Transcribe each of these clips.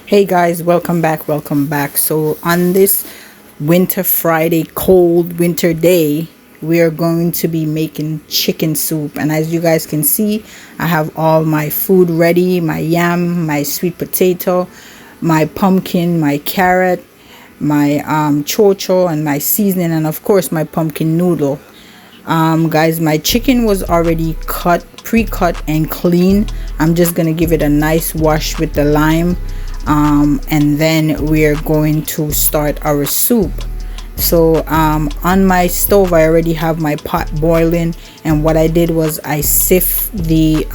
Hey guys, welcome back. So on this winter Friday, cold winter day, we are going to be making chicken soup. And as you guys can see, I have all my food ready: my yam, my sweet potato, my pumpkin, my carrot, my chocho, and my seasoning, and of course my pumpkin noodle. Guys, my chicken was already pre-cut and clean. I'm just gonna give it a nice wash with the lime, and then we're going to start our soup. So on my stove I already have my pot boiling, and what I did was I sift the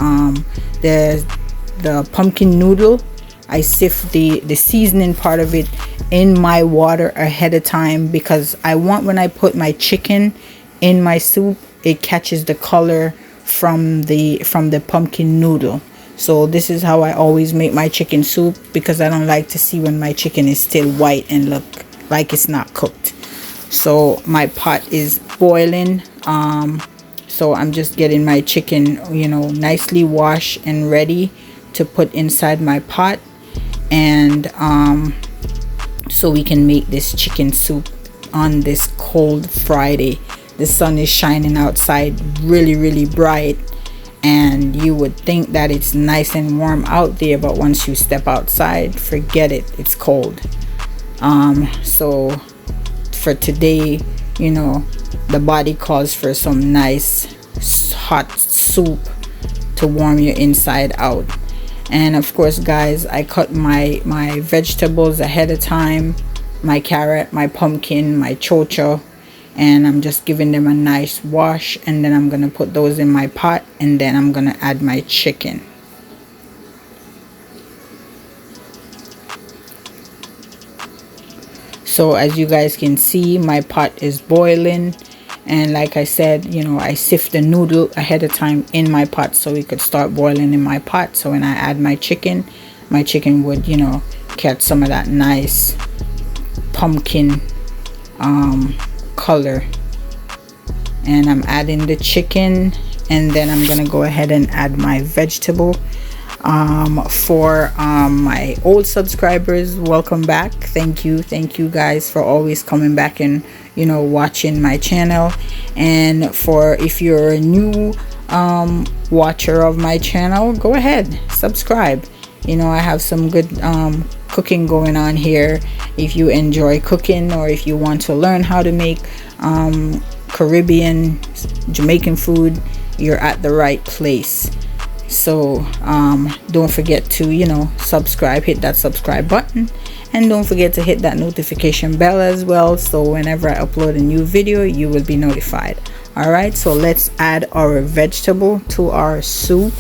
pumpkin noodle. I sift the seasoning part of it in my water ahead of time, because I want, when I put my chicken in my soup, it catches the color from the pumpkin noodle. So this is how I always make my chicken soup, because I don't like to see when my chicken is still white and look like it's not cooked. So my pot is boiling, so I'm just getting my chicken, nicely washed and ready to put inside my pot, and so we can make this chicken soup on this cold Friday. The sun is shining outside really bright, and you would think that it's nice and warm out there, but once you step outside, forget it, it's cold. So for today, the body calls for some nice hot soup to warm your inside out. And of course guys, I cut my vegetables ahead of time: my carrot, my pumpkin, my chocho, and I'm just giving them a nice wash, and then I'm gonna put those in my pot, and then I'm gonna add my chicken. So as you guys can see, my pot is boiling, and like I said, I sift the noodle ahead of time in my pot so it could start boiling in my pot, so when I add my chicken would catch some of that nice pumpkin color. And I'm adding the chicken, and then I'm gonna go ahead and add my vegetable. For my old subscribers, welcome back. Thank you guys for always coming back and watching my channel. And if you're a new watcher of my channel, go ahead, subscribe. I have some good cooking going on here. If you enjoy cooking, or if you want to learn how to make Caribbean, Jamaican food, you're at the right place. So don't forget to subscribe, hit that subscribe button, and don't forget to hit that notification bell as well, so whenever I upload a new video, you will be notified. All right, so let's add our vegetable to our soup,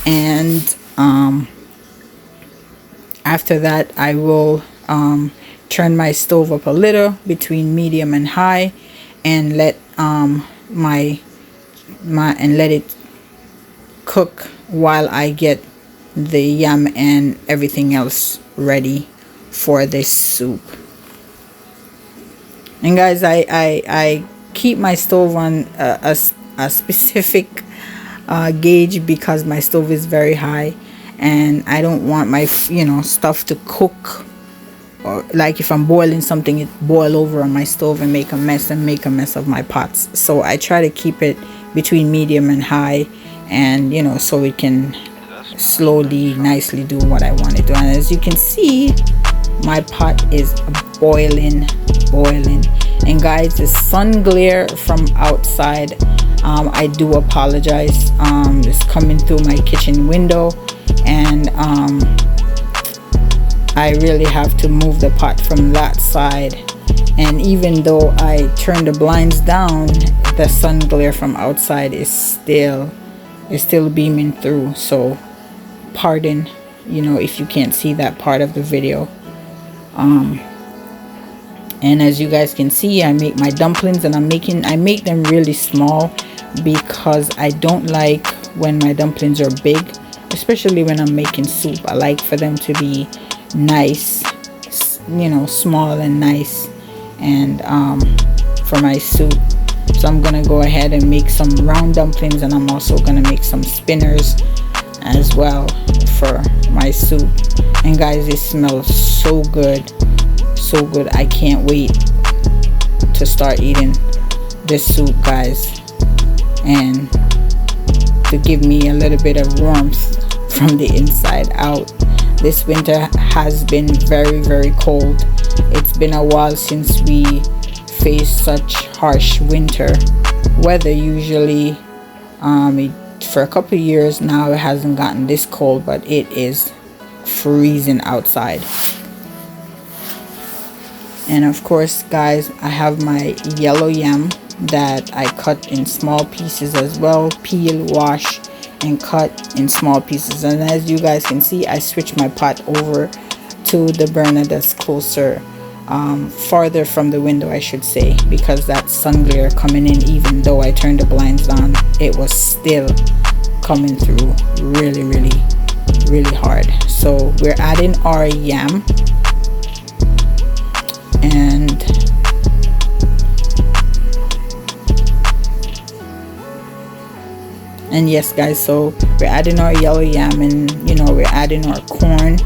and after that I will turn my stove up a little between medium and high, and let let it cook while I get the yam and everything else ready for this soup. And guys, I keep my stove on a specific gauge, because my stove is very high, and I don't want my stuff to cook, or like if I'm boiling something, it boil over on my stove and make a mess of my pots. So I try to keep it between medium and high, and so it can slowly, nicely do what I want to do. And as you can see, my pot is boiling. And guys, the sun glare from outside, I do apologize. It's coming through my kitchen window, and I really have to move the pot from that side. And even though I turn the blinds down, the sun glare from outside is still beaming through. So pardon if you can't see that part of the video. And as you guys can see, I make my dumplings, and I make them really small, because I don't like when my dumplings are big, especially when I'm making soup. I like for them to be nice, small and nice, and for my soup. So I'm gonna go ahead and make some round dumplings, and I'm also gonna make some spinners as well for my soup. And guys, it smells so good, so good. I can't wait to start eating this soup, guys, and to give me a little bit of warmth from the inside out. This winter has been very, very cold. It's been a while since we faced such harsh winter weather. Usually for a couple of years now, it hasn't gotten this cold, but it is freezing outside. And of course, guys, I have my yellow yam that I cut in small pieces as well. Peel, wash, and cut in small pieces. And as you guys can see, I switched my pot over to the burner that's closer, farther from the window, I should say, because that sun glare coming in, even though I turned the blinds on, it was still coming through really, really, really hard. So we're adding our yam, and yes, guys, so we're adding our yellow yam, and we're adding our corn.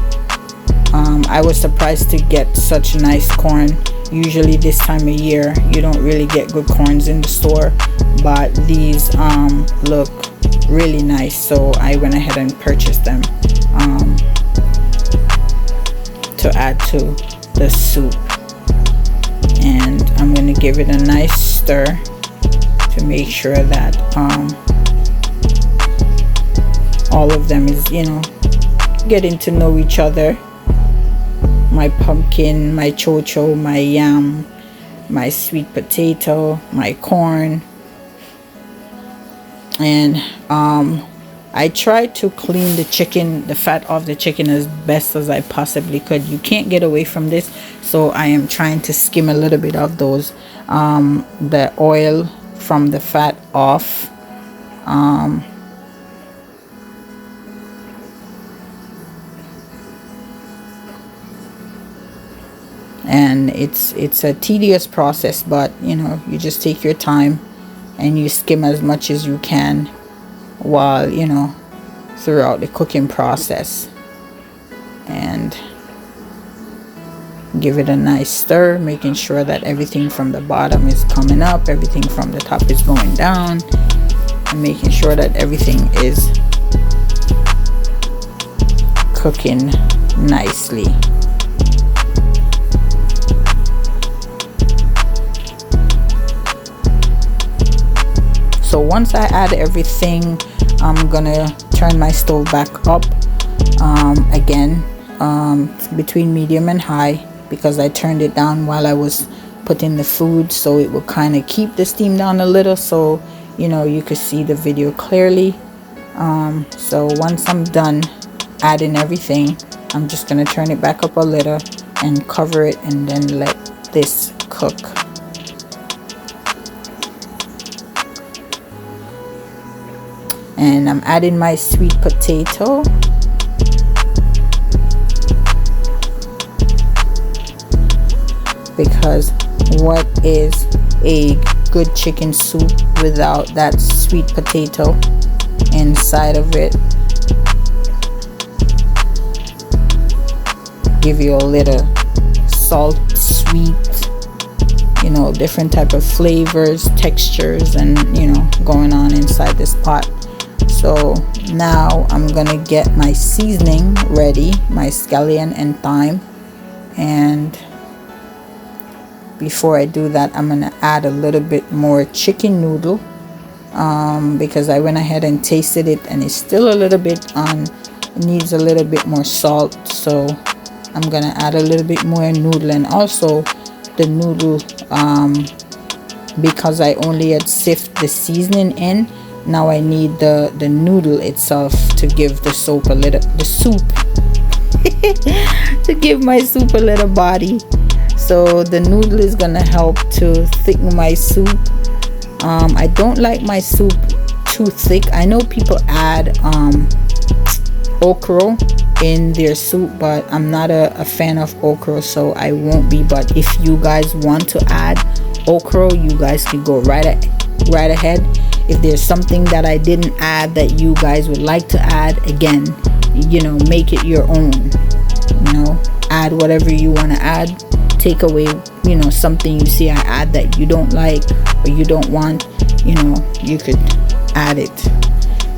I was surprised to get such nice corn. Usually this time of year you don't really get good corns in the store, but these look really nice, so I went ahead and purchased them to add to the soup. And I'm going to give it a nice stir to make sure that all of them is getting to know each other. My pumpkin, my chocho, my yam, my sweet potato, my corn. And I tried to clean the chicken, the fat off the chicken, as best as I possibly could. You can't get away from this, so I am trying to skim a little bit of those the oil from the fat off. And it's a tedious process, but you just take your time and you skim as much as you can while throughout the cooking process, and give it a nice stir, making sure that everything from the bottom is coming up, everything from the top is going down, and making sure that everything is cooking nicely. So once I add everything, I'm gonna turn my stove back up again, between medium and high, because I turned it down while I was putting the food, so it will kind of keep the steam down a little, so you could see the video clearly. So once I'm done adding everything, I'm just gonna turn it back up a little and cover it, and then let this cook. And I'm adding my sweet potato, because what is a good chicken soup without that sweet potato inside of it? Give you a little salt, sweet, different type of flavors, textures, and going on inside this pot. So now I'm gonna get my seasoning ready, my scallion and thyme. And before I do that, I'm gonna add a little bit more chicken noodle, because I went ahead and tasted it, and it's still a little bit it needs a little bit more salt, so I'm gonna add a little bit more noodle. And also the noodle, because I only had sifted the seasoning in, now I need the noodle itself to give the soup a little to give my soup a little body. So the noodle is gonna help to thicken my soup. I don't like my soup too thick. I know people add okra in their soup, but I'm not a fan of okra, so I won't be. But if you guys want to add okra, you guys can go right ahead. If there's something that I didn't add that you guys would like to add, again, you know, make it your own. You know, add whatever you want to add, take away, you know, something you see I add that you don't like or you don't want, you know, you could add it.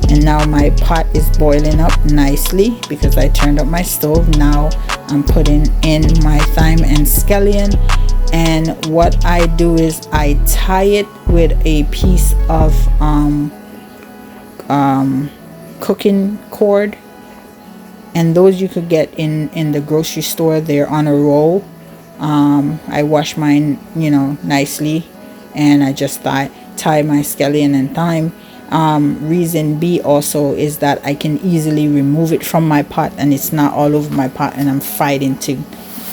And now my pot is boiling up nicely because I turned up my stove. Now I'm putting in my thyme and scallion, and what I do is I tie it with a piece of cooking cord, and those you could get in the grocery store. They're on a roll. I wash mine, you know, nicely, and I just tie my scallion and thyme. Reason B also is that I can easily remove it from my pot, and it's not all over my pot and I'm fighting to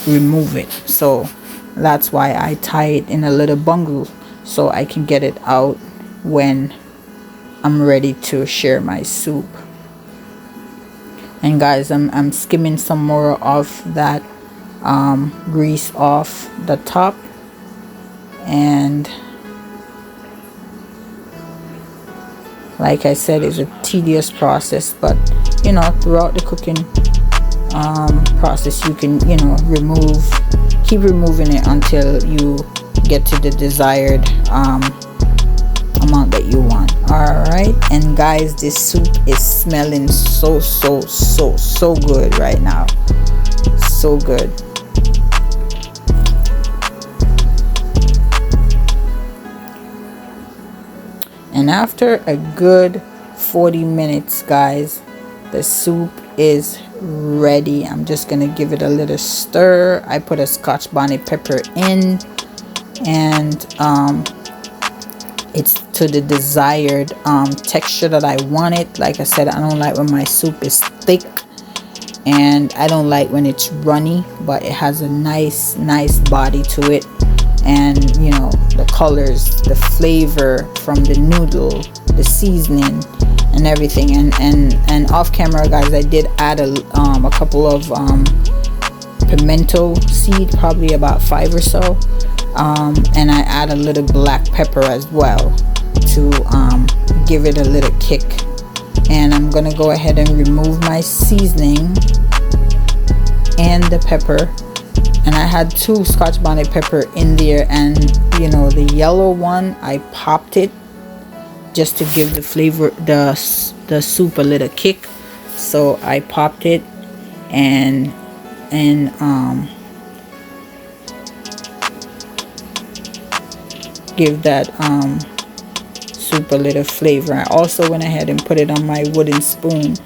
remove it. So that's why I tie it in a little bundle, so I can get it out when I'm ready to share my soup. And guys, I'm skimming some more of that grease off the top, and like I said, it's a tedious process, but you know, throughout the cooking process, you can, you know, keep removing it until you get to the desired amount that you want. All right, and guys, this soup is smelling so good right now. So good. And after a good 40 minutes, guys, the soup is ready. I'm just gonna give it a little stir. I put a Scotch bonnet pepper in, and it's to the desired texture that I want it. Like I said, I don't like when my soup is thick, and I don't like when it's runny, but it has a nice body to it. And you know, the colors, the flavor from the noodle, the seasoning, and everything. And off camera, guys, I did add a couple of pimento seed, probably about 5 or so, and I add a little black pepper as well to give it a little kick. And I'm gonna go ahead and remove my seasoning and the pepper. And I had 2 Scotch bonnet pepper in there, and you know, the yellow one, I popped it just to give the flavor, the soup a little kick. So I popped it and give that soup a little flavor. I also went ahead and put it on my wooden spoon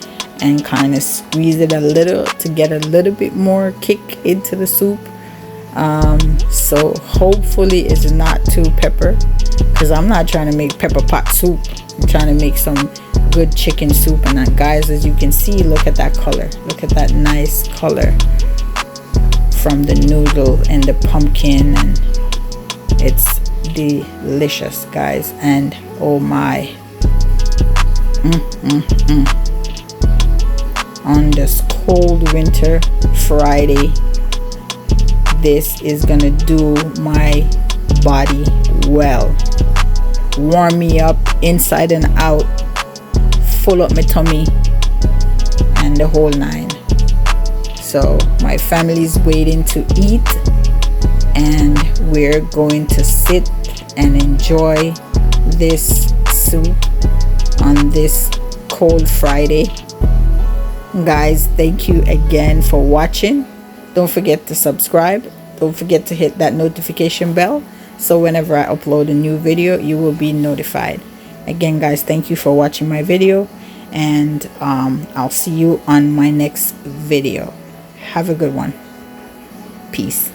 and kind of squeeze it a little to get a little bit more kick into the soup. So hopefully it's not too pepper, because I'm not trying to make pepper pot soup. I'm trying to make some good chicken soup. And guys, as you can see, look at that color. Look at that nice color from the noodle and the pumpkin, and it's delicious, guys. And oh my, on this cold winter Friday, this is gonna do my body well, warm me up inside and out, full up my tummy, and the whole 9. So my family's waiting to eat, and we're going to sit and enjoy this soup on this cold Friday. Guys, thank you again for watching. Don't forget to subscribe. Don't forget to hit that notification bell, so whenever I upload a new video, you will be notified. Again, guys, thank you for watching my video, and I'll see you on my next video. Have a good one. Peace.